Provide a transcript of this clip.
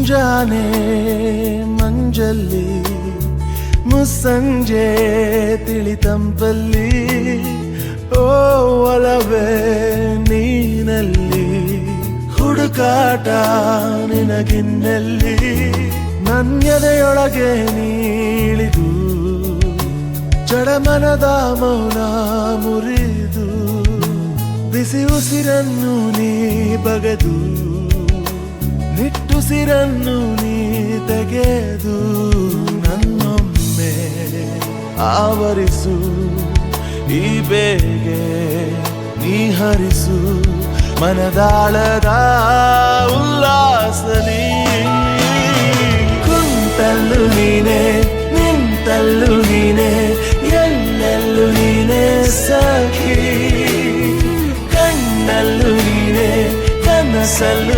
ಮುಂಜಾನೆ ಮಂಜಲ್ಲಿ ಮುಸ್ಸಂಜೆ ತಿಳಿತಂಪಲ್ಲಿ ಓ ಒಲವೇ ನೀನಲ್ಲಿ ಹುಡುಕಾಟ ನಿನಗಿನ್ನಲ್ಲಿ ನನ್ಯದೆಯೊಳಗೆ ನೀಳಿದು ಜಡಮನದ ಮೌನ ಮುರಿದು ಬಿಸಿ ಉಸಿರನ್ನು ನೀ ಬಗೆದು ನಿಟ್ಟುಸಿರನ್ನು ನೀ ತೆಗೆದು ನನ್ನೊಮ್ಮೆ ಆವರಿಸು ಈ ಬೇಗೆ ನೀ ಹರಿಸು ಮನದಾಳದ ಉಲ್ಲಾಸದಿ ಕುಂತಲ್ಲು ನೀನೆ ನಿಂತಲ್ಲು ನೀನೆ ಎಲ್ಲೆಲ್ಲೂ ನೀನೆ ಸಖಿ ಕಣ್ಣಲ್ಲೂ ನೀನೆ ಕನಸಲ್ಲೂ